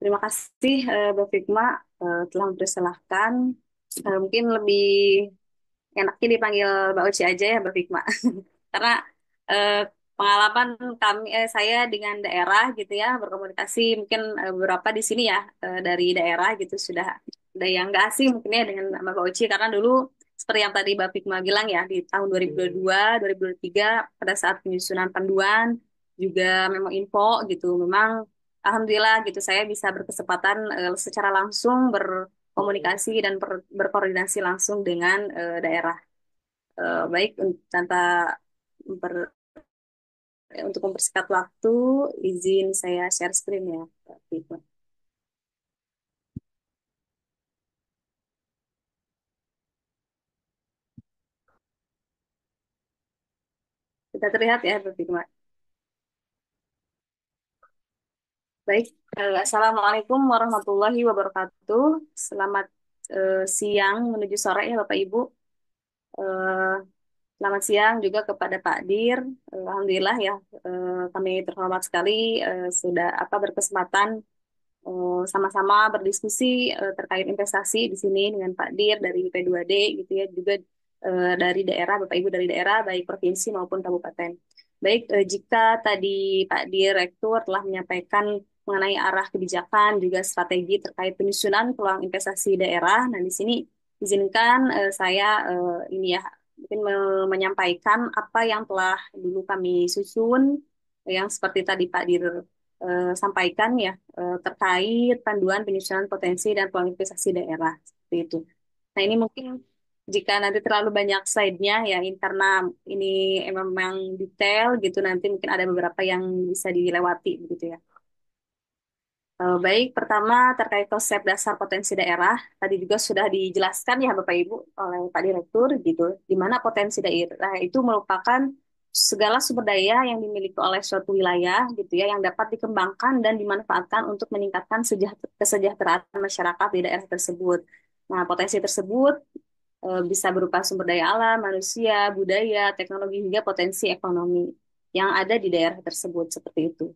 Terima kasih Mbak Fikma telah mempersilahkan. Mungkin lebih enaknya dipanggil Mbak Oci aja ya Mbak Fikma. Karena eh, pengalaman saya dengan daerah gitu ya berkomunikasi mungkin beberapa di sini ya dari daerah gitu sudah ada yang nggak asing mungkin ya dengan Mbak Oci karena dulu seperti yang tadi Mbak Fikma bilang ya di tahun 2022, 2023 pada saat penyusunan panduan juga memang info gitu memang alhamdulillah gitu saya bisa berkesempatan secara langsung berkomunikasi dan berkoordinasi langsung dengan daerah. Baik tanpa memper- untuk mempersingkat waktu, izin saya share screen ya. Gitu. Kita terlihat ya, Berfikma. Baik, Assalamualaikum warahmatullahi wabarakatuh. Selamat siang menuju sore ya Bapak Ibu. Eh, Selamat siang juga kepada Pak Dir. Alhamdulillah ya, kami terhormat sekali sudah berkesempatan sama-sama berdiskusi terkait investasi di sini dengan Pak Dir dari P2D gitu ya juga dari daerah Bapak Ibu dari daerah baik provinsi maupun kabupaten. Baik jika tadi Pak Direktur telah menyampaikan mengenai arah kebijakan juga strategi terkait penyusunan peluang investasi daerah. Nah, di sini izinkan saya ini ya mungkin menyampaikan apa yang telah dulu kami susun yang seperti tadi Pak Dir sampaikan ya terkait panduan penyusunan potensi dan peluang investasi daerah seperti itu. Nah ini mungkin jika nanti terlalu banyak slide-nya ya ini karena ini memang detail gitu nanti mungkin ada beberapa yang bisa dilewati begitu ya. Baik, pertama terkait konsep dasar potensi daerah, tadi juga sudah dijelaskan ya Bapak Ibu oleh Pak Direktur gitu, di mana potensi daerah itu merupakan segala sumber daya yang dimiliki oleh suatu wilayah gitu ya, yang dapat dikembangkan dan dimanfaatkan untuk meningkatkan kesejahteraan masyarakat di daerah tersebut. Nah, potensi tersebut bisa berupa sumber daya alam, manusia, budaya, teknologi hingga potensi ekonomi yang ada di daerah tersebut seperti itu.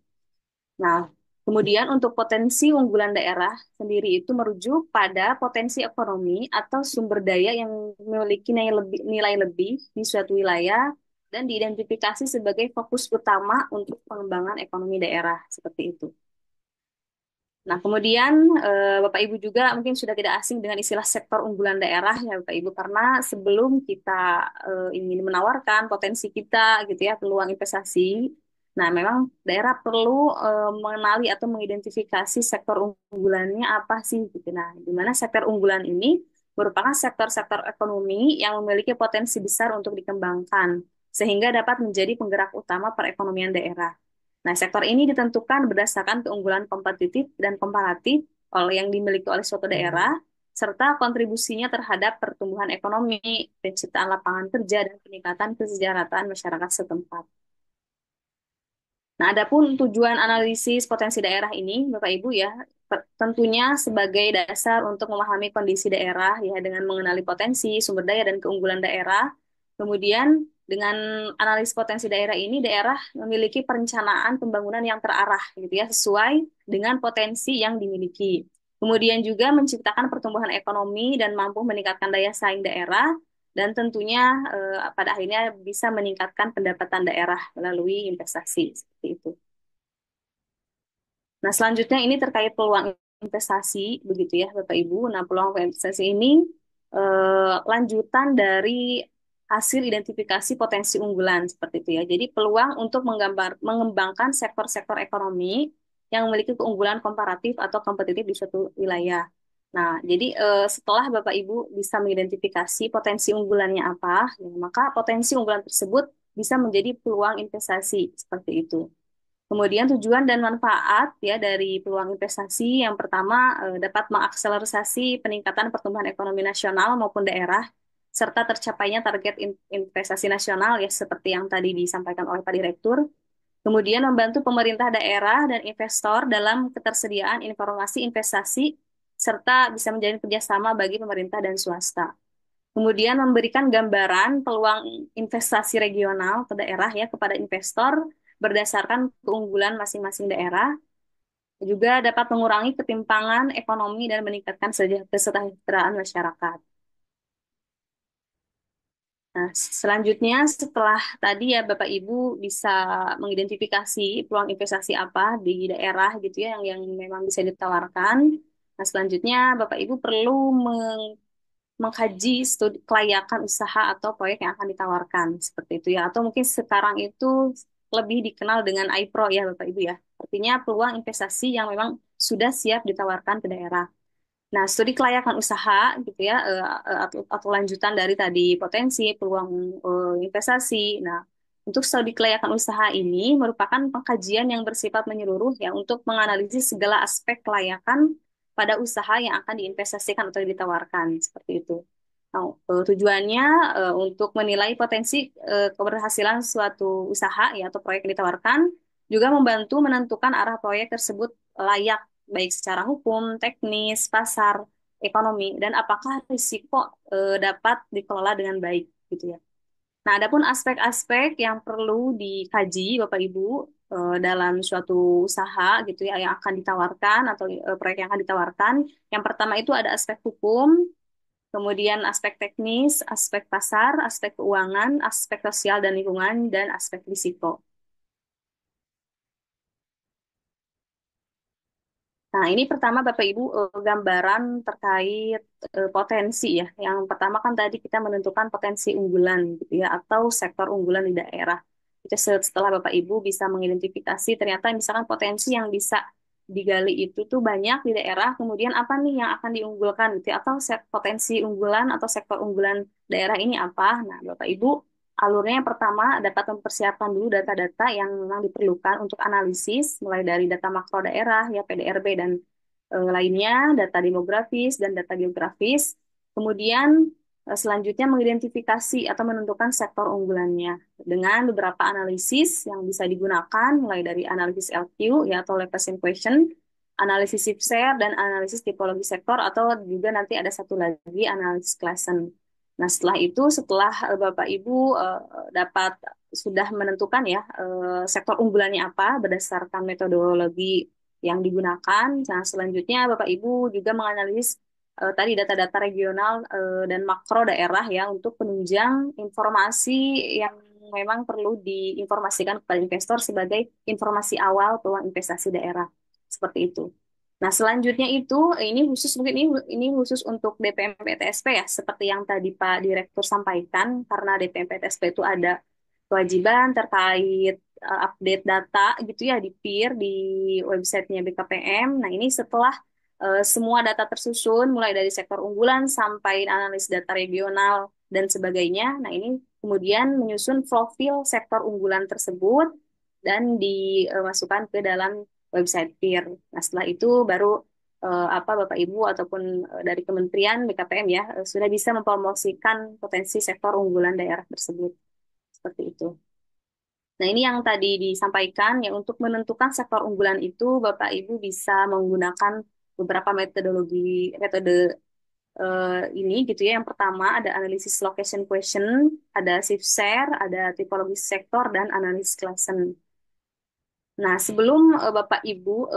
Nah, kemudian untuk potensi unggulan daerah sendiri itu merujuk pada potensi ekonomi atau sumber daya yang memiliki nilai lebih di suatu wilayah dan diidentifikasi sebagai fokus utama untuk pengembangan ekonomi daerah seperti itu. Nah, kemudian Bapak Ibu juga mungkin sudah tidak asing dengan istilah sektor unggulan daerah ya Bapak Ibu karena sebelum kita ingin menawarkan potensi kita gitu ya peluang investasi, nah memang daerah perlu mengenali atau mengidentifikasi sektor unggulannya apa sih gitu. Nah, di mana sektor unggulan ini merupakan sektor-sektor ekonomi yang memiliki potensi besar untuk dikembangkan sehingga dapat menjadi penggerak utama perekonomian daerah. Nah, sektor ini ditentukan berdasarkan keunggulan kompetitif dan komparatif yang dimiliki oleh suatu daerah, serta kontribusinya terhadap pertumbuhan ekonomi, penciptaan lapangan kerja, dan peningkatan kesejahteraan masyarakat setempat. Nah, adapun tujuan analisis potensi daerah ini, Bapak Ibu ya, tentunya sebagai dasar untuk memahami kondisi daerah ya dengan mengenali potensi, sumber daya dan keunggulan daerah. Kemudian dengan analisis potensi daerah ini, daerah memiliki perencanaan pembangunan yang terarah gitu ya, sesuai dengan potensi yang dimiliki. Kemudian juga menciptakan pertumbuhan ekonomi dan mampu meningkatkan daya saing daerah dan tentunya pada akhirnya bisa meningkatkan pendapatan daerah melalui investasi seperti itu. Nah, selanjutnya ini terkait peluang investasi begitu ya Bapak Ibu. Nah, peluang investasi ini lanjutan dari hasil identifikasi potensi unggulan seperti itu ya. Jadi peluang untuk mengembangkan sektor-sektor ekonomi yang memiliki keunggulan komparatif atau kompetitif di suatu wilayah. Nah, jadi setelah Bapak Ibu bisa mengidentifikasi potensi unggulannya apa, ya, maka potensi unggulan tersebut bisa menjadi peluang investasi seperti itu. Kemudian tujuan dan manfaat ya dari peluang investasi yang pertama dapat mengakselerasi peningkatan pertumbuhan ekonomi nasional maupun daerah serta tercapainya target investasi nasional ya seperti yang tadi disampaikan oleh Pak Direktur. Kemudian membantu pemerintah daerah dan investor dalam ketersediaan informasi investasi serta bisa menjalin kerjasama bagi pemerintah dan swasta. Kemudian memberikan gambaran peluang investasi regional ke daerah ya kepada investor berdasarkan keunggulan masing-masing daerah. Juga dapat mengurangi ketimpangan ekonomi dan meningkatkan kesejahteraan masyarakat. Nah, selanjutnya setelah tadi ya Bapak Ibu bisa mengidentifikasi peluang investasi apa di daerah gitu ya yang memang bisa ditawarkan. Nah, selanjutnya Bapak Ibu perlu mengkaji studi kelayakan usaha atau proyek yang akan ditawarkan seperti itu ya. Atau mungkin sekarang itu lebih dikenal dengan iPro ya Bapak Ibu ya. Artinya peluang investasi yang memang sudah siap ditawarkan ke daerah. Nah, studi kelayakan usaha gitu ya, atau lanjutan dari tadi potensi, peluang investasi. Nah, untuk studi kelayakan usaha ini merupakan pengkajian yang bersifat menyeluruh ya untuk menganalisis segala aspek kelayakan pada usaha yang akan diinvestasikan atau ditawarkan seperti itu. Nah, tujuannya untuk menilai potensi keberhasilan suatu usaha ya atau proyek yang ditawarkan, juga membantu menentukan arah proyek tersebut layak baik secara hukum, teknis, pasar, ekonomi, dan apakah risiko dapat dikelola dengan baik gitu ya. Nah, adapun aspek-aspek yang perlu dikaji Bapak Ibu dalam suatu usaha gitu ya yang akan ditawarkan atau proyek yang akan ditawarkan, yang pertama itu ada aspek hukum, kemudian aspek teknis, aspek pasar, aspek keuangan, aspek sosial dan lingkungan, dan aspek risiko. Nah, ini pertama Bapak Ibu gambaran terkait potensi ya. Yang pertama kan tadi kita menentukan potensi unggulan gitu ya atau sektor unggulan di daerah. Itu setelah Bapak Ibu bisa mengidentifikasi ternyata misalkan potensi yang bisa digali itu tuh banyak di daerah, kemudian apa nih yang akan diunggulkan gitu ya, atau potensi unggulan atau sektor unggulan daerah ini apa. Nah, Bapak Ibu alurnya yang pertama dapat mempersiapkan dulu data-data yang memang diperlukan untuk analisis, mulai dari data makro daerah, ya PDRB dan lainnya, data demografis dan data geografis. Kemudian selanjutnya mengidentifikasi atau menentukan sektor unggulannya dengan beberapa analisis yang bisa digunakan, mulai dari analisis LQ, ya atau location question, analisis shift share, dan analisis tipologi sektor, atau juga nanti ada satu lagi analisis klasen. Nah, setelah itu, setelah Bapak Ibu dapat sudah menentukan ya sektor unggulannya apa berdasarkan metodologi yang digunakan. Nah, selanjutnya Bapak Ibu juga menganalisis tadi data-data regional dan makro daerah ya untuk penunjang informasi yang memang perlu diinformasikan kepada investor sebagai informasi awal peluang investasi daerah. Seperti itu. Nah, selanjutnya itu ini khusus mungkin ini khusus untuk DPM PTSP ya, seperti yang tadi Pak Direktur sampaikan, karena DPM PTSP itu ada kewajiban terkait update data gitu ya di PIR di websitenya BKPM. Nah, ini setelah semua data tersusun mulai dari sektor unggulan sampai analis data regional dan sebagainya. Nah, ini kemudian menyusun profil sektor unggulan tersebut dan dimasukkan ke dalam website PIR. Nah, setelah itu baru apa Bapak Ibu ataupun dari Kementerian BKPM ya sudah bisa mempromosikan potensi sektor unggulan daerah tersebut. Seperti itu. Nah, ini yang tadi disampaikan, ya untuk menentukan sektor unggulan itu, Bapak Ibu bisa menggunakan beberapa metode ini gitu ya. Yang pertama ada analisis location question, ada shift share, ada tipologi sektor, dan analisis klasen. Nah, sebelum Bapak Ibu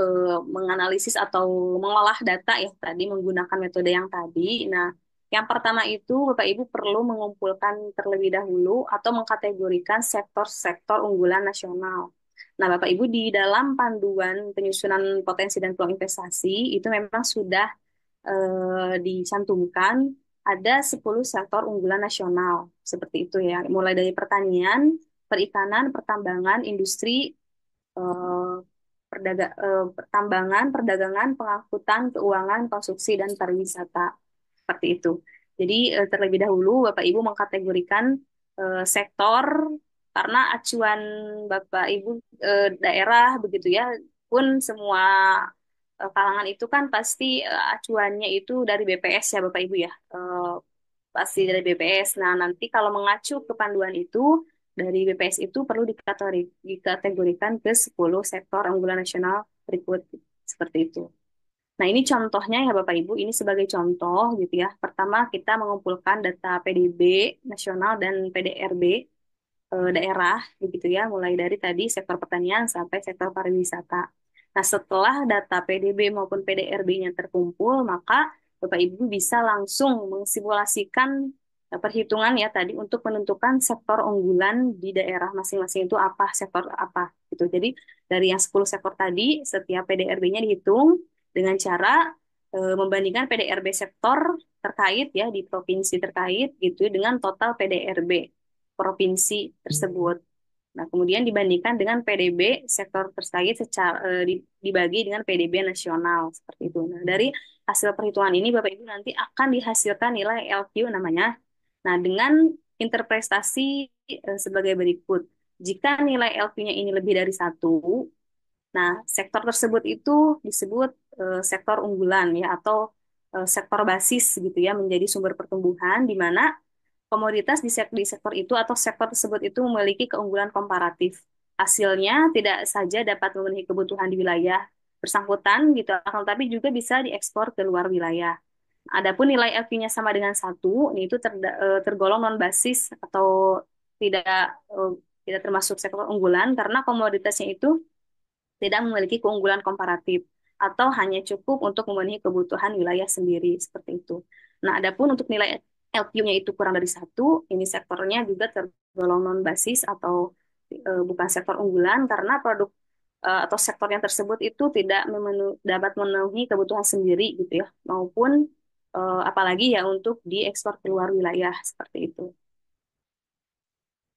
menganalisis atau mengolah data ya tadi menggunakan metode yang tadi, nah yang pertama itu Bapak Ibu perlu mengumpulkan terlebih dahulu atau mengkategorikan sektor-sektor unggulan nasional. Nah, Bapak Ibu di dalam panduan penyusunan potensi dan peluang investasi itu memang sudah dicantumkan ada 10 sektor unggulan nasional seperti itu ya, mulai dari pertanian, perikanan, pertambangan, industri, eh, pertambangan, perdagangan, pengangkutan, keuangan, konstruksi, dan pariwisata. Seperti itu. Jadi terlebih dahulu Bapak Ibu mengkategorikan sektor karena acuan Bapak Ibu daerah begitu ya pun semua kalangan itu kan pasti acuannya itu dari BPS ya Bapak Ibu ya. Pasti dari BPS. Nah, nanti kalau mengacu ke panduan itu, dari BPS itu perlu dikategorikan ke 10 sektor unggulan nasional berikut seperti itu. Nah, ini contohnya ya Bapak Ibu, ini sebagai contoh gitu ya. Pertama, kita mengumpulkan data PDB nasional dan PDRB daerah begitu ya, mulai dari tadi sektor pertanian sampai sektor pariwisata. Nah, setelah data PDB maupun PDRB-nya terkumpul, maka Bapak Ibu bisa langsung mensimulasikan perhitungan ya tadi untuk menentukan sektor unggulan di daerah masing-masing itu apa, sektor apa gitu. Jadi dari yang 10 sektor tadi, setiap PDRB-nya dihitung dengan cara membandingkan PDRB sektor terkait ya di provinsi terkait gitu dengan total PDRB provinsi tersebut. Nah, kemudian dibandingkan dengan PDB sektor terkait secara dibagi dengan PDB nasional seperti itu. Nah, dari hasil perhitungan ini Bapak Ibu nanti akan dihasilkan nilai LQ namanya. Nah, dengan interpretasi sebagai berikut. Jika nilai LQ-nya ini lebih dari satu, nah sektor tersebut itu disebut sektor unggulan ya atau sektor basis gitu ya menjadi sumber pertumbuhan di mana komoditas di sektor itu atau sektor tersebut itu memiliki keunggulan komparatif. Hasilnya tidak saja dapat memenuhi kebutuhan di wilayah bersangkutan gitu, akan tapi juga bisa diekspor ke luar wilayah. Adapun nilai LQ-nya sama dengan satu, ini itu tergolong non basis atau tidak eh, tidak termasuk sektor unggulan karena komoditasnya itu tidak memiliki keunggulan komparatif atau hanya cukup untuk memenuhi kebutuhan wilayah sendiri seperti itu. Nah, adapun untuk nilai LQ-nya itu kurang dari satu, ini sektornya juga tergolong non basis atau bukan sektor unggulan karena produk atau sektor yang tersebut itu tidak dapat memenuhi kebutuhan sendiri gitu ya, maupun apalagi ya untuk diekspor keluar wilayah seperti itu.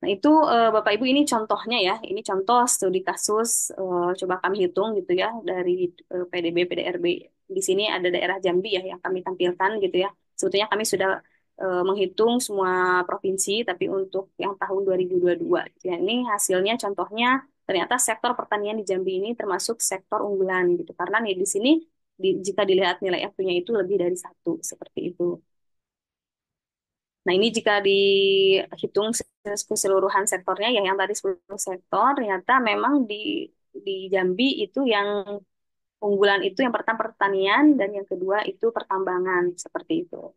Nah, itu Bapak Ibu ini contohnya ya. Ini contoh studi kasus coba kami hitung gitu ya dari PDB PDRB. Di sini ada daerah Jambi ya yang kami tampilkan gitu ya. Sebetulnya kami sudah menghitung semua provinsi tapi untuk yang tahun 2022 gitu ya. Ini hasilnya contohnya ternyata sektor pertanian di Jambi ini termasuk sektor unggulan gitu. Karena nih di sini jika dilihat nilai F-nya itu lebih dari satu seperti itu. Nah, ini jika dihitung keseluruhan sektornya, ya yang tadi 10 sektor, ternyata memang di Jambi itu yang unggulan itu yang pertama pertanian dan yang kedua itu pertambangan, seperti itu.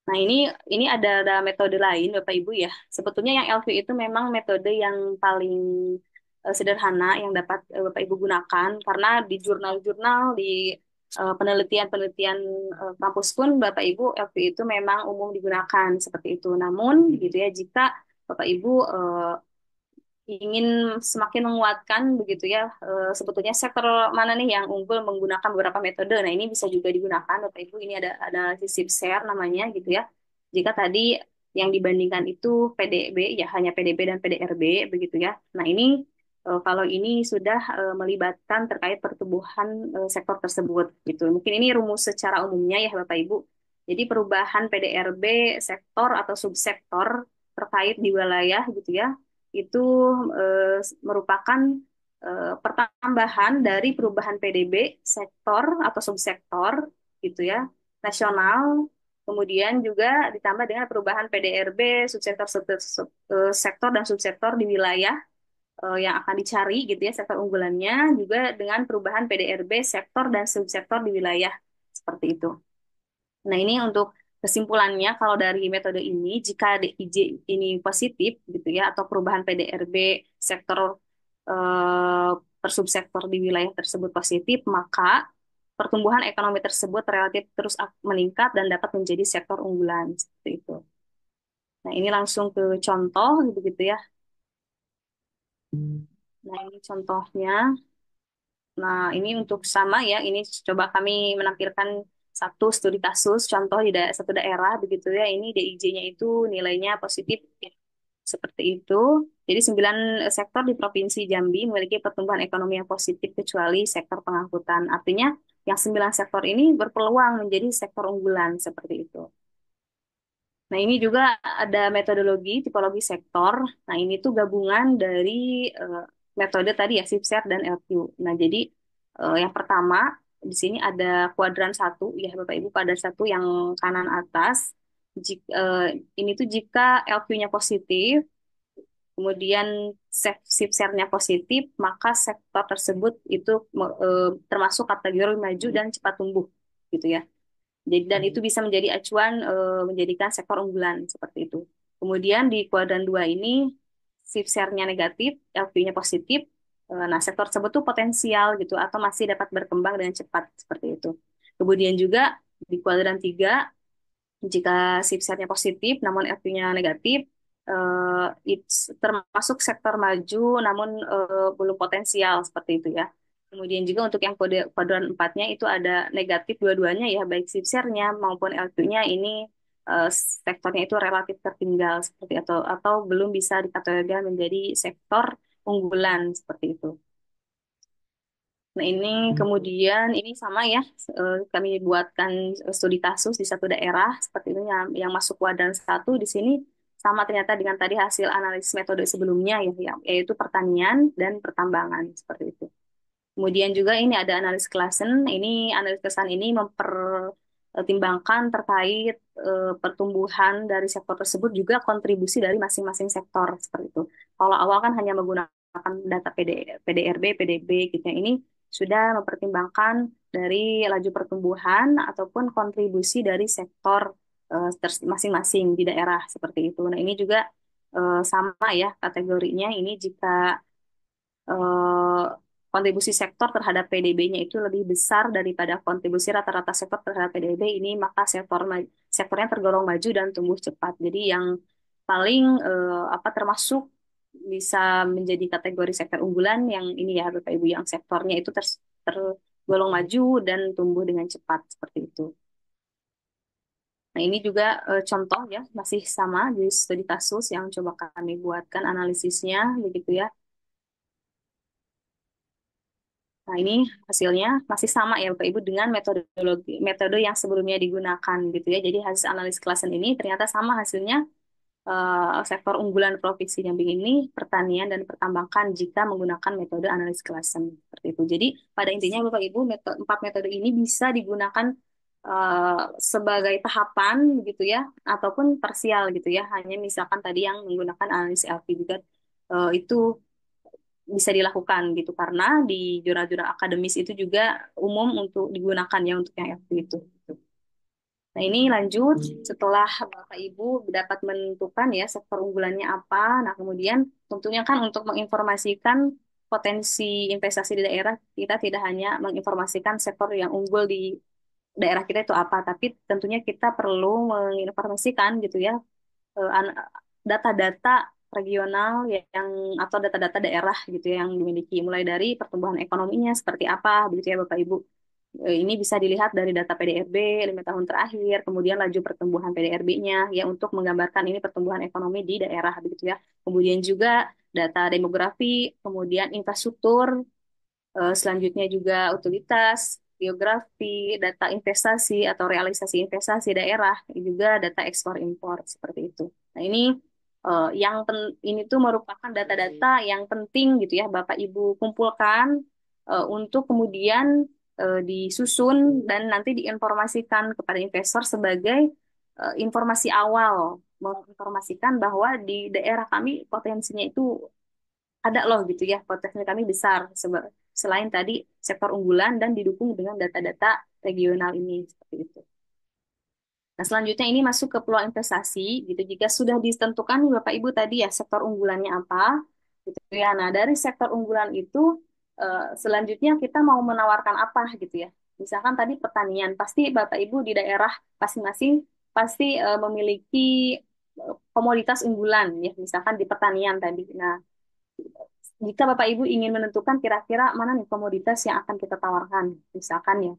Nah, ini ada metode lain, Bapak Ibu ya. Sebetulnya yang LQ itu memang metode yang paling sederhana yang dapat Bapak Ibu gunakan karena di jurnal-jurnal, di penelitian-penelitian kampus pun Bapak Ibu LQ itu memang umum digunakan seperti itu. Namun gitu ya, jika Bapak Ibu ingin semakin menguatkan begitu ya sebetulnya sektor mana nih yang unggul menggunakan beberapa metode. Nah, ini bisa juga digunakan Bapak Ibu. Ini ada sip share namanya gitu ya. Jika tadi yang dibandingkan itu PDB ya hanya PDB dan PDRB begitu ya. Nah, ini kalau ini sudah melibatkan terkait pertumbuhan sektor tersebut gitu. Mungkin ini rumus secara umumnya ya Bapak Ibu. Jadi perubahan PDRB sektor atau subsektor terkait di wilayah gitu ya itu merupakan pertambahan dari perubahan PDB sektor atau subsektor gitu ya nasional, kemudian juga ditambah dengan perubahan PDRB subsektor sektor dan subsektor di wilayah yang akan dicari gitu ya sektor unggulannya juga dengan perubahan PDRB sektor dan subsektor di wilayah seperti itu. Nah, ini untuk kesimpulannya kalau dari metode ini, jika DIJ ini positif gitu ya, atau perubahan PDRB sektor eh, per subsektor di wilayah tersebut positif, maka pertumbuhan ekonomi tersebut relatif terus meningkat dan dapat menjadi sektor unggulan seperti itu. Nah, ini langsung ke contoh gitu ya. Nah, ini contohnya. Nah, ini untuk sama ya, ini coba kami menampilkan satu studi kasus, contoh di satu daerah begitu ya, ini DIJ-nya itu nilainya positif ya, seperti itu. Jadi 9 sektor di Provinsi Jambi memiliki pertumbuhan ekonomi yang positif kecuali sektor pengangkutan. Artinya yang 9 sektor ini berpeluang menjadi sektor unggulan seperti itu. Nah, ini juga ada metodologi tipologi sektor. Nah, ini tuh gabungan dari eh, metode tadi ya, SIPSET dan LQ. Nah, jadi yang pertama di sini ada kuadran satu, ya Bapak Ibu, kuadran satu yang kanan atas. Ini tuh jika LQ-nya positif, kemudian SIPSET-nya positif, maka sektor tersebut itu termasuk kategori maju dan cepat tumbuh, gitu ya. Jadi dan itu bisa menjadi acuan menjadikan sektor unggulan seperti itu. Kemudian di kuadran 2 ini shift share-nya negatif, LQ-nya positif, Nah, sektor tersebut tuh potensial gitu atau masih dapat berkembang dengan cepat seperti itu. Kemudian juga di kuadran 3 jika CIPSAT-nya positif namun FP-nya negatif, termasuk sektor maju namun belum potensial seperti itu ya. Kemudian juga untuk yang kode kuadran 4-nya itu ada negatif dua-duanya ya, baik CIPSAT-nya maupun LQ-nya ini eh, sektornya itu relatif tertinggal seperti itu atau belum bisa dikategorikan menjadi sektor unggulan seperti itu. Nah, ini kemudian ini sama ya, kami buatkan studi kasus di satu daerah seperti itu yang masuk kuadran satu di sini sama ternyata dengan tadi hasil analisis metode sebelumnya ya, yaitu pertanian dan pertambangan seperti itu. Kemudian juga ini ada analis Klassen. Ini analis Klassen ini mempertimbangkan terkait pertumbuhan dari sektor tersebut juga kontribusi dari masing-masing sektor seperti itu. Kalau awal kan hanya menggunakan data PDRB, PDB gitu ya. Ini sudah mempertimbangkan dari laju pertumbuhan ataupun kontribusi dari sektor masing-masing di daerah seperti itu. Nah, ini juga sama ya kategorinya. Ini jika eh, kontribusi sektor terhadap PDB-nya itu lebih besar daripada kontribusi rata-rata sektor terhadap PDB ini, maka sektornya tergolong maju dan tumbuh cepat. Jadi yang paling apa termasuk bisa menjadi kategori sektor unggulan yang ini ya Bapak Ibu, yang sektornya itu tergolong maju dan tumbuh dengan cepat seperti itu. Nah, ini juga contoh ya, masih sama di studi kasus yang coba kami buatkan analisisnya begitu ya. Nah, ini hasilnya masih sama ya Bapak Ibu dengan metode yang sebelumnya digunakan gitu ya. Jadi hasil analisis Klassen ini ternyata sama hasilnya, sektor unggulan Provinsi Jambi ini pertanian dan pertambangan jika menggunakan metode analisis Klassen seperti itu. Jadi pada intinya Bapak Ibu empat metode ini bisa digunakan sebagai tahapan gitu ya ataupun parsial gitu ya. Hanya misalkan tadi yang menggunakan analisis LP juga itu bisa dilakukan gitu karena di jurnal-jurnal akademis itu juga umum untuk digunakan ya untuk yang FP itu. Nah, ini lanjut setelah Bapak Ibu dapat menentukan ya sektor unggulannya apa. Nah, kemudian tentunya kan untuk menginformasikan potensi investasi di daerah, kita tidak hanya menginformasikan sektor yang unggul di daerah kita itu apa, tapi tentunya kita perlu menginformasikan gitu ya eh, an- data-data regional yang atau data-data daerah gitu ya yang dimiliki mulai dari pertumbuhan ekonominya seperti apa begitu ya Bapak Ibu. Ini bisa dilihat dari data PDRB 5 tahun terakhir, kemudian laju pertumbuhan PDRB-nya ya untuk menggambarkan ini pertumbuhan ekonomi di daerah begitu ya. Kemudian juga data demografi, kemudian infrastruktur, selanjutnya juga utilitas, geografi, data investasi atau realisasi investasi daerah, juga data ekspor impor seperti itu. Nah, ini ini tuh merupakan data-data yang penting gitu ya Bapak Ibu kumpulkan untuk kemudian disusun dan nanti diinformasikan kepada investor sebagai informasi awal, menginformasikan bahwa di daerah kami potensinya itu ada loh gitu ya, potensi kami besar selain tadi sektor unggulan dan didukung dengan data-data regional ini seperti itu. Nah, selanjutnya ini masuk ke peluang investasi gitu. Jika sudah ditentukan Bapak Ibu tadi ya sektor unggulannya apa gitu ya. Nah, dari sektor unggulan itu selanjutnya kita mau menawarkan apa gitu ya. Misalkan tadi pertanian, pasti Bapak Ibu di daerah masing-masing pasti memiliki komoditas unggulan ya, misalkan di pertanian tadi. Nah, jika Bapak Ibu ingin menentukan kira-kira mana nih komoditas yang akan kita tawarkan, misalkan ya,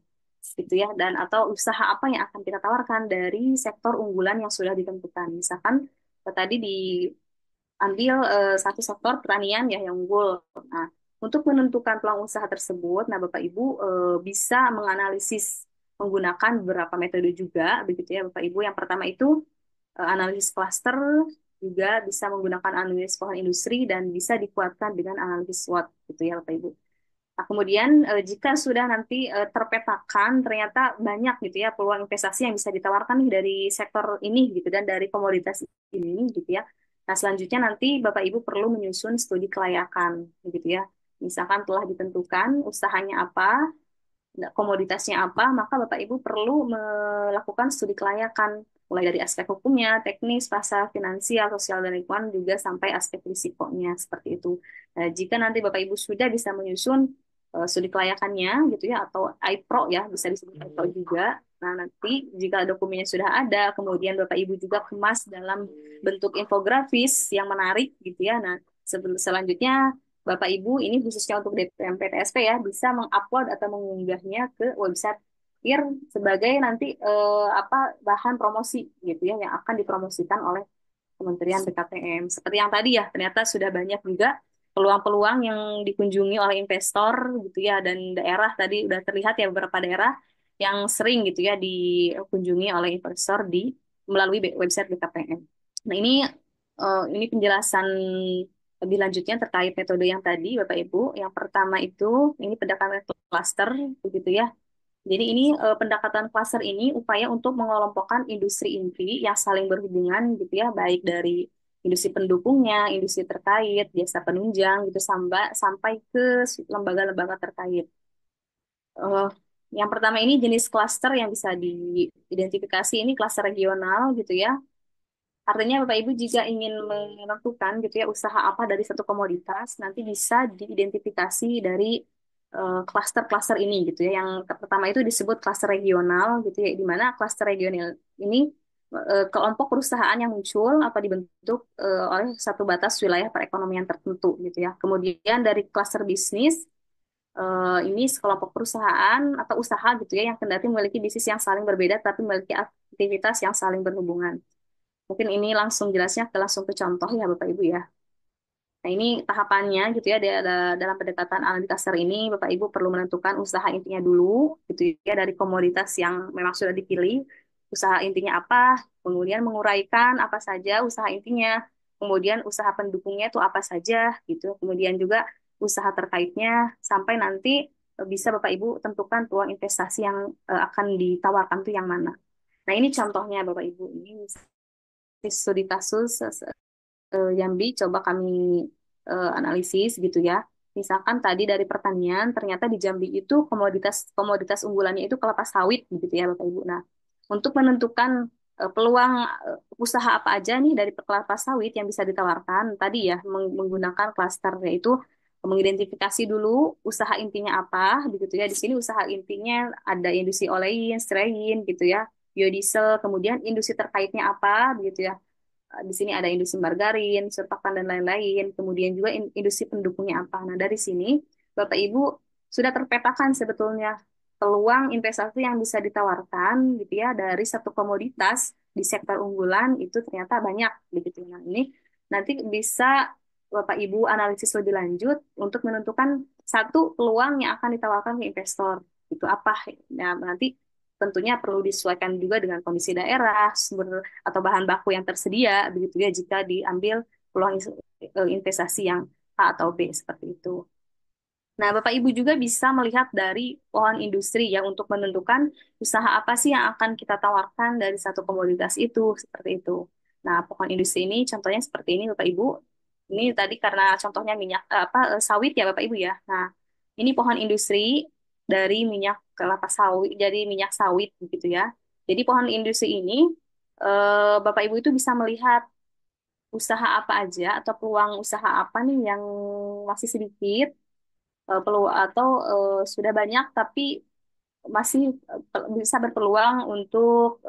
gitu ya, dan atau usaha apa yang akan kita tawarkan dari sektor unggulan yang sudah ditentukan. Misalkan tadi diambil satu sektor pertanian ya yang unggul. Nah, untuk menentukan peluang usaha tersebut, nah Bapak Ibu bisa menganalisis menggunakan beberapa metode juga, begitu ya Bapak Ibu. Yang pertama itu analisis klaster, juga bisa menggunakan analisis pohon industri dan bisa dikuatkan dengan analisis SWOT gitu ya Bapak Ibu. Nah, kemudian jika sudah nanti terpetakan ternyata banyak gitu ya peluang investasi yang bisa ditawarkan nih dari sektor ini gitu dan dari komoditas ini gitu ya. Nah, selanjutnya nanti Bapak Ibu perlu menyusun studi kelayakan gitu ya. Misalkan telah ditentukan usahanya apa, komoditasnya apa, maka Bapak Ibu perlu melakukan studi kelayakan mulai dari aspek hukumnya, teknis, pasar, finansial, sosial, dan lingkungan, juga sampai aspek risikonya, seperti itu. Nah, jika nanti Bapak Ibu sudah bisa menyusun studi kelayakannya gitu ya, atau iPro ya, bisa disebut iPro juga. Nah, nanti jika dokumennya sudah ada, kemudian Bapak Ibu juga kemas dalam bentuk infografis yang menarik gitu ya. Nah, selanjutnya Bapak Ibu ini khususnya untuk DPM PTSP ya, bisa mengupload atau mengunggahnya ke website IR sebagai nanti apa bahan promosi gitu ya yang akan dipromosikan oleh Kementerian BKPM. Seperti yang tadi ya, ternyata sudah banyak juga peluang-peluang yang dikunjungi oleh investor gitu ya, dan daerah tadi udah terlihat ya beberapa daerah yang sering gitu ya dikunjungi oleh investor di melalui website BKPM. Nah, ini penjelasan lebih lanjutnya terkait metode yang tadi Bapak Ibu. Yang pertama itu ini pendekatan cluster begitu ya. Jadi ini pendekatan cluster ini upaya untuk mengelompokkan industri inti yang saling berhubungan gitu ya, baik dari industri pendukungnya, industri terkait, jasa penunjang gitu sampai sampai ke lembaga-lembaga terkait. Eh, yang pertama ini jenis cluster yang bisa diidentifikasi ini cluster regional gitu ya. Artinya Bapak Ibu jika ingin menentukan gitu ya usaha apa dari satu komoditas, nanti bisa diidentifikasi dari klaster-klaster ini gitu ya. Yang pertama itu disebut klaster regional gitu ya, di mana klaster regional ini kelompok perusahaan yang muncul atau dibentuk oleh satu batas wilayah perekonomian tertentu gitu ya. Kemudian dari klaster bisnis ini sekelompok perusahaan atau usaha gitu ya yang kendati memiliki bisnis yang saling berbeda tapi memiliki aktivitas yang saling berhubungan. Mungkin ini langsung jelasnya langsung ke contoh ya Bapak Ibu ya. Nah, ini tahapannya gitu ya dalam pendekatan analisa dasar ini Bapak Ibu perlu menentukan usaha intinya dulu gitu ya dari komoditas yang memang sudah dipilih. Usaha intinya apa, kemudian menguraikan apa saja usaha intinya, kemudian usaha pendukungnya itu apa saja gitu. Kemudian juga usaha terkaitnya sampai nanti bisa Bapak Ibu tentukan peluang investasi yang akan ditawarkan itu yang mana. Nah, ini contohnya Bapak Ibu. Ini studi kasus Jambi coba kami analisis gitu ya. Misalkan tadi dari pertanian, ternyata di Jambi itu komoditas komoditas unggulannya itu kelapa sawit gitu ya Bapak Ibu. Nah, untuk menentukan peluang usaha apa aja nih dari kelapa sawit yang bisa ditawarkan tadi ya menggunakan klaster yaitu mengidentifikasi dulu usaha intinya apa begitu ya. Di sini usaha intinya ada industri olein, serain gitu ya, biodiesel, kemudian industri terkaitnya apa begitu ya. Di sini ada industri margarin, surfaktan dan lain-lain. Kemudian juga industri pendukungnya apa. Nah, dari sini Bapak Ibu sudah terpetakan sebetulnya peluang investasi yang bisa ditawarkan gitu ya dari satu komoditas di sektor unggulan itu ternyata banyak begitu. Nah, ini nanti bisa Bapak Ibu analisis lebih lanjut untuk menentukan satu peluang yang akan ditawarkan ke investor. Itu apa? Nah, nanti tentunya perlu disesuaikan juga dengan kondisi daerah, sumber atau bahan baku yang tersedia begitu ya jika diambil peluang investasi yang A atau B seperti itu. Nah, Bapak Ibu juga bisa melihat dari pohon industri ya untuk menentukan usaha apa sih yang akan kita tawarkan dari satu komoditas itu seperti itu. Nah, pohon industri ini contohnya seperti ini Bapak Ibu. Ini tadi karena contohnya minyak sawit ya Bapak Ibu ya. Nah, ini pohon industri dari minyak kelapa sawit jadi minyak sawit begitu ya. Jadi pohon industri ini Bapak Ibu itu bisa melihat usaha apa aja atau peluang usaha apa nih yang masih sedikit peluang atau sudah banyak tapi masih bisa berpeluang untuk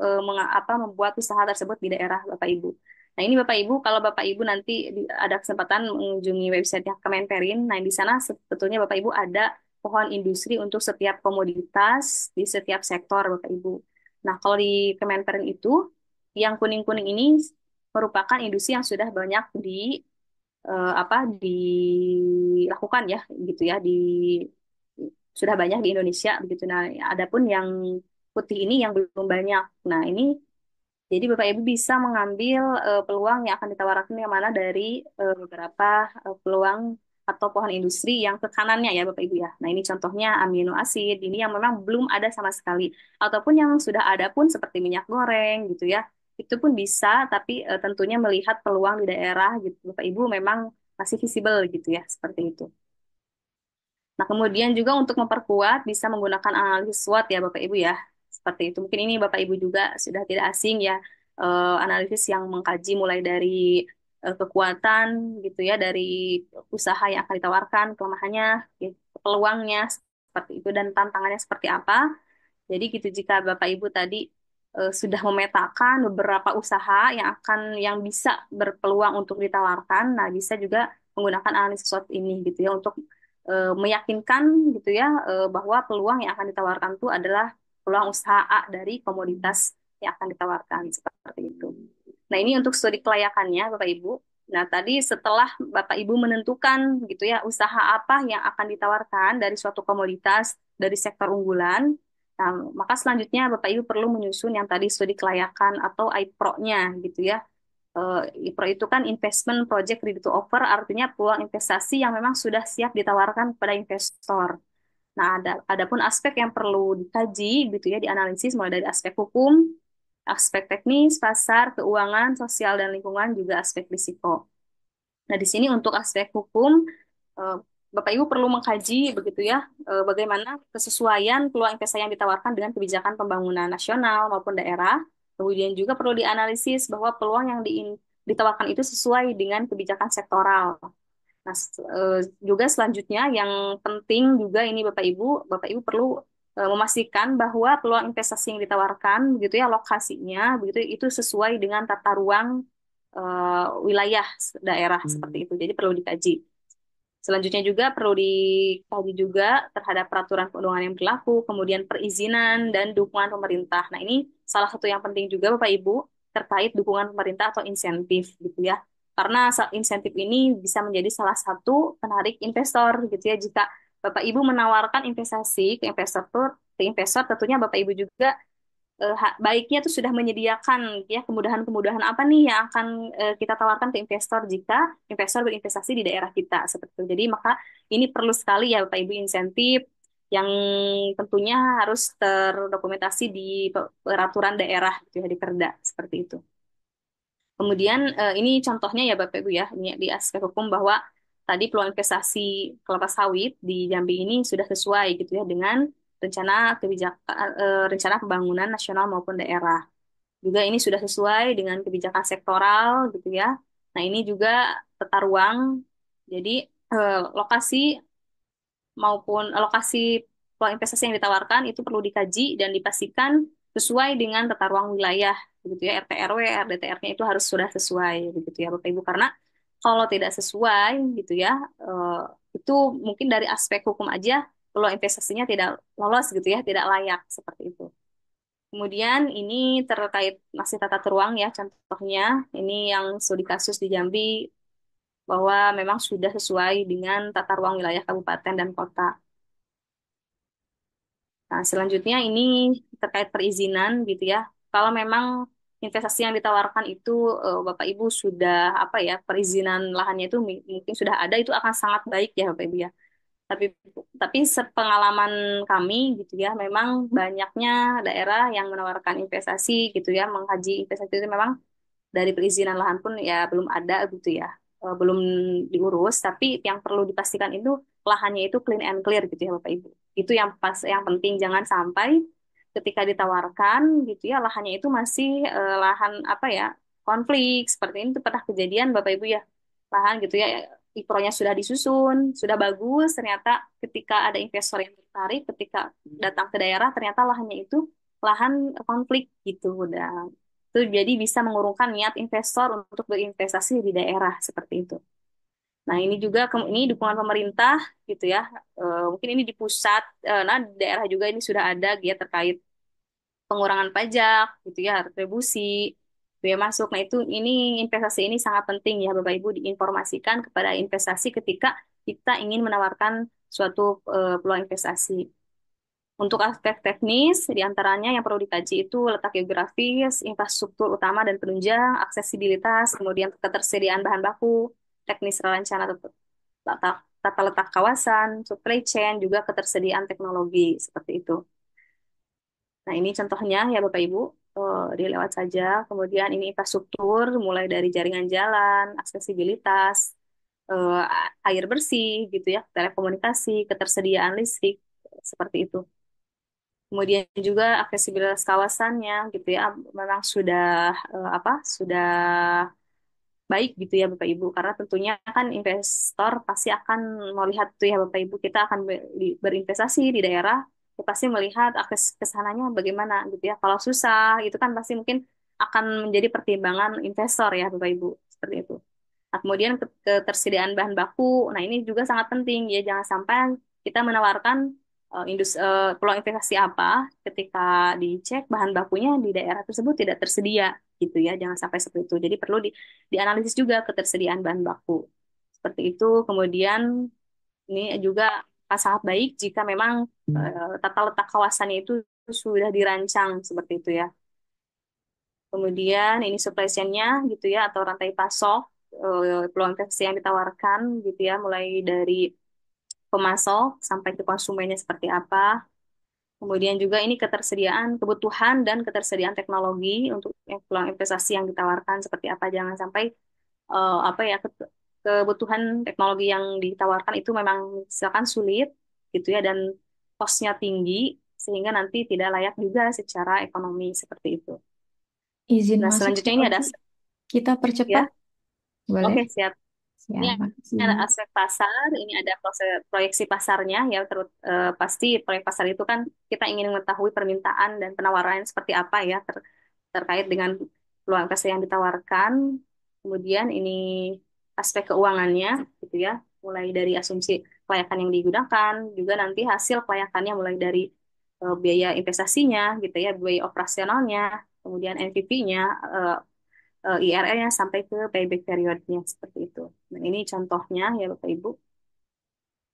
membuat usaha tersebut di daerah Bapak Ibu. Nah, ini Bapak Ibu, kalau Bapak Ibu nanti ada kesempatan mengunjungi websitenya Kemenperin, nah di sana sebetulnya Bapak Ibu ada pohon industri untuk setiap komoditas di setiap sektor Bapak Ibu. Nah, kalau di Kemenperin itu, yang kuning-kuning ini merupakan industri yang sudah banyak dilakukan ya gitu ya sudah banyak di Indonesia begitu. Nah, adapun yang putih ini yang belum banyak. Nah, ini jadi Bapak Ibu bisa mengambil peluang yang akan ditawarkan yang mana dari beberapa peluang atau pohon industri yang ke kanannya ya Bapak Ibu ya. Nah, ini contohnya amino asid ini yang memang belum ada sama sekali ataupun yang sudah ada pun seperti minyak goreng gitu ya. Itu pun bisa tapi tentunya melihat peluang di daerah gitu Bapak Ibu memang masih visible gitu ya seperti itu. Nah, kemudian juga untuk memperkuat bisa menggunakan analisis SWOT ya Bapak Ibu ya. Seperti itu. Mungkin ini Bapak Ibu juga sudah tidak asing ya. analisis yang mengkaji mulai dari kekuatan gitu ya, dari usaha yang akan ditawarkan, kelemahannya, gitu, peluangnya seperti itu dan tantangannya seperti apa. Jadi gitu jika Bapak Ibu tadi sudah memetakan beberapa usaha yang bisa berpeluang untuk ditawarkan, nah bisa juga menggunakan analisis SWOT ini gitu ya untuk meyakinkan gitu ya bahwa peluang yang akan ditawarkan itu adalah peluang usaha A dari komoditas yang akan ditawarkan seperti itu. Nah, ini untuk studi kelayakannya Bapak Ibu. Nah, tadi setelah Bapak Ibu menentukan gitu ya usaha apa yang akan ditawarkan dari suatu komoditas dari sektor unggulan, nah, maka selanjutnya Bapak Ibu perlu menyusun yang tadi studi kelayakan atau IPRO-nya gitu ya. IPRO itu kan investment project ready to offer, artinya peluang investasi yang memang sudah siap ditawarkan kepada investor. Nah, adapun aspek yang perlu dikaji gitu ya, dianalisis mulai dari aspek hukum, aspek teknis, pasar, keuangan, sosial dan lingkungan, juga aspek risiko. Nah, di sini untuk aspek hukum, eh, Bapak Ibu perlu mengkaji begitu ya, bagaimana kesesuaian peluang investasi yang ditawarkan dengan kebijakan pembangunan nasional maupun daerah. Kemudian juga perlu dianalisis bahwa peluang yang ditawarkan itu sesuai dengan kebijakan sektoral. Nah, juga selanjutnya yang penting juga ini Bapak Ibu perlu memastikan bahwa peluang investasi yang ditawarkan begitu ya lokasinya begitu itu sesuai dengan tata ruang wilayah daerah seperti itu. Jadi perlu dikaji. Selanjutnya juga perlu dikaji juga terhadap peraturan perundangan yang berlaku, kemudian perizinan dan dukungan pemerintah. Nah, ini salah satu yang penting juga Bapak Ibu terkait dukungan pemerintah atau insentif gitu ya. Karena insentif ini bisa menjadi salah satu penarik investor gitu ya. Jika Bapak Ibu menawarkan investasi ke investor tentunya Bapak Ibu juga baiknya tuh sudah menyediakan ya kemudahan-kemudahan apa nih yang akan kita tawarkan ke investor jika investor berinvestasi di daerah kita seperti itu. Jadi maka ini perlu sekali ya Bapak Ibu insentif yang tentunya harus terdokumentasi di peraturan daerah gitu ya di Perda seperti itu. Kemudian ini contohnya ya Bapak Ibu ya, ini di aspek hukum bahwa tadi peluang investasi kelapa sawit di Jambi ini sudah sesuai gitu ya dengan rencana pembangunan nasional maupun daerah. Juga ini sudah sesuai dengan kebijakan sektoral gitu ya. Nah, ini juga tata ruang. Jadi lokasi maupun alokasi peluang investasi yang ditawarkan itu perlu dikaji dan dipastikan sesuai dengan tata ruang wilayah begitu ya RT RW RDTR-nya itu harus sudah sesuai begitu ya Bapak Ibu karena kalau tidak sesuai gitu ya eh, itu mungkin dari aspek hukum aja peluang investasinya tidak lolos gitu ya tidak layak seperti itu. Kemudian ini terkait masih tata ruang ya contohnya ini yang studi kasus di Jambi bahwa memang sudah sesuai dengan tata ruang wilayah kabupaten dan kota. Nah, selanjutnya ini terkait perizinan gitu ya. Kalau memang investasi yang ditawarkan itu Bapak Ibu sudah apa ya, perizinan lahannya itu mungkin sudah ada itu akan sangat baik ya Bapak Ibu ya. Tapi sepengalaman kami gitu ya, memang banyaknya daerah yang menawarkan investasi gitu ya, mengkaji investasi itu memang dari perizinan lahan pun ya belum ada gitu ya. Belum diurus, tapi yang perlu dipastikan itu lahannya itu clean and clear gitu ya Bapak Ibu. Itu yang penting jangan sampai ketika ditawarkan gitu ya lahannya itu masih lahan apa ya konflik seperti ini itu pernah kejadian Bapak Ibu ya. Lahan gitu ya IPRO-nya sudah disusun, sudah bagus, ternyata ketika ada investor yang tertarik, ketika datang ke daerah ternyata lahannya itu lahan konflik gitu udah itu jadi bisa mengurungkan niat investor untuk berinvestasi di daerah seperti itu. Nah, ini juga ini dukungan pemerintah gitu ya. Mungkin ini di pusat, nah di daerah juga ini sudah ada dia terkait pengurangan pajak gitu ya, retribusi, biaya masuk. Nah, itu ini investasi ini sangat penting ya Bapak Ibu diinformasikan kepada investasi ketika kita ingin menawarkan suatu peluang investasi. Untuk aspek teknis, diantaranya yang perlu dikaji itu letak geografis, infrastruktur utama dan penunjang, aksesibilitas, kemudian ketersediaan bahan baku, teknis rencana tata letak kawasan, supply chain, juga ketersediaan teknologi, seperti itu. Nah, ini contohnya ya Bapak Ibu, dilewat saja. Kemudian ini infrastruktur, mulai dari jaringan jalan, aksesibilitas, eh, air bersih, gitu ya, telekomunikasi, ketersediaan listrik, seperti itu. Kemudian juga aksesibilitas kawasannya gitu ya, memang sudah sudah baik gitu ya Bapak Ibu, karena tentunya kan investor pasti akan melihat tuh ya Bapak Ibu, kita akan berinvestasi di daerah, ya pasti melihat akses ke sananya bagaimana gitu ya. Kalau susah itu kan pasti mungkin akan menjadi pertimbangan investor ya Bapak Ibu, seperti itu. Nah, kemudian ketersediaan bahan baku. Nah, ini juga sangat penting ya. Jangan sampai kita menawarkan peluang investasi apa ketika dicek bahan bakunya di daerah tersebut tidak tersedia gitu ya. Jangan sampai seperti itu. Jadi perlu dianalisis juga ketersediaan bahan baku. Seperti itu. Kemudian ini juga akan sangat baik jika memang tata letak kawasannya itu sudah dirancang seperti itu ya. Kemudian ini supply chain-nya gitu ya, atau rantai pasok, peluang investasi yang ditawarkan gitu ya, mulai dari pemasok sampai ke konsumennya seperti apa. Kemudian juga ini ketersediaan, kebutuhan dan ketersediaan teknologi untuk peluang investasi yang ditawarkan seperti apa. Jangan sampai kebutuhan teknologi yang ditawarkan itu memang misalkan sulit gitu ya, dan cost-nya tinggi sehingga nanti tidak layak juga secara ekonomi seperti itu. Izin Nah, masuk selanjutnya Kak ini ada Oci. Kita percepat, ya. boleh? Oke, siap. Ini Siap, ada makasih. aspek pasar, ini ada proses proyeksi pasarnya ya. Pasti proyek pasar itu kan kita ingin mengetahui permintaan dan penawaran seperti apa ya terkait dengan peluang investasi yang ditawarkan. Kemudian ini aspek keuangannya gitu ya, mulai dari asumsi kelayakan yang digunakan, juga nanti hasil kelayakannya mulai dari biaya investasinya gitu ya, biaya operasionalnya, kemudian NPV-nya, IRR-nya sampai ke payback period-nya seperti itu. Nah, ini contohnya ya Bapak Ibu.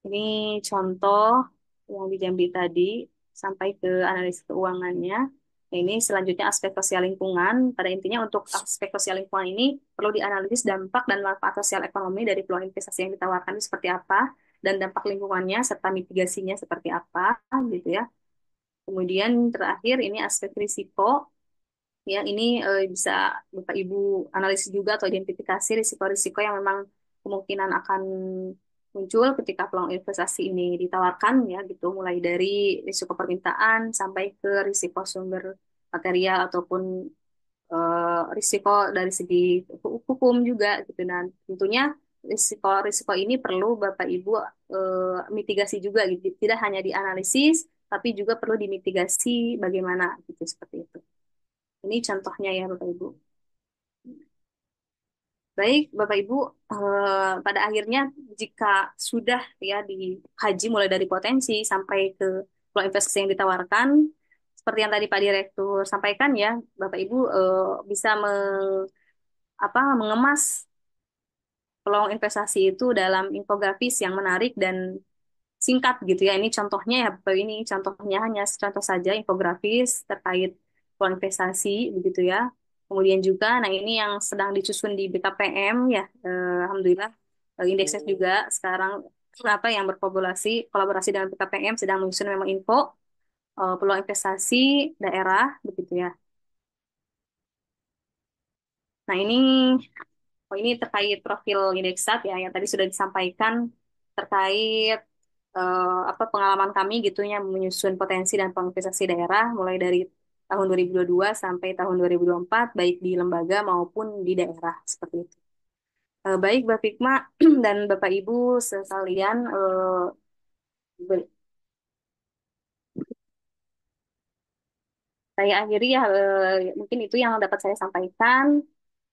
Ini contoh yang di Jambi tadi sampai ke analisis keuangannya. Nah, ini selanjutnya aspek sosial lingkungan. Pada intinya untuk aspek sosial lingkungan ini perlu dianalisis dampak dan manfaat sosial ekonomi dari peluang investasi yang ditawarkan itu seperti apa, dan dampak lingkungannya serta mitigasinya seperti apa gitu ya. Kemudian terakhir ini aspek risiko. Ya, ini bisa Bapak Ibu analisis juga atau identifikasi risiko-risiko yang memang kemungkinan akan muncul ketika peluang investasi ini ditawarkan ya gitu, mulai dari risiko permintaan sampai ke risiko sumber material ataupun risiko dari segi hukum juga gitu. Nah, tentunya risiko-risiko ini perlu Bapak Ibu mitigasi juga gitu. Tidak hanya dianalisis tapi juga perlu dimitigasi bagaimana gitu, seperti itu. Ini contohnya ya Bapak Ibu. Baik Bapak Ibu, pada akhirnya jika sudah ya dikaji mulai dari potensi sampai ke peluang investasi yang ditawarkan, seperti yang tadi Pak Direktur sampaikan ya, Bapak Ibu bisa mengemas peluang investasi itu dalam infografis yang menarik dan singkat gitu ya. Ini contohnya ya, Bapak, ini contohnya hanya contoh saja infografis terkait peluang investasi begitu ya. Kemudian juga, nah ini yang sedang disusun di BKPM ya, Alhamdulillah indeksnya juga sekarang yang berkolaborasi kolaborasi dengan BKPM sedang menyusun memang info peluang investasi daerah begitu ya. Nah ini terkait profil Indeksat ya yang tadi sudah disampaikan terkait pengalaman kami gitu ya menyusun potensi dan penginvestasi daerah mulai dari tahun 2022 sampai tahun 2024 baik di lembaga maupun di daerah seperti itu. Baik Mbak Fikma dan Bapak Ibu sekalian, saya akhiri ya, mungkin itu yang dapat saya sampaikan.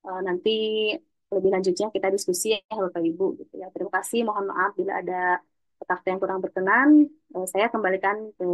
Nanti lebih lanjutnya kita diskusi ya Bapak Ibu gitu ya. Terima kasih, mohon maaf bila ada kata yang kurang berkenan. Saya kembalikan ke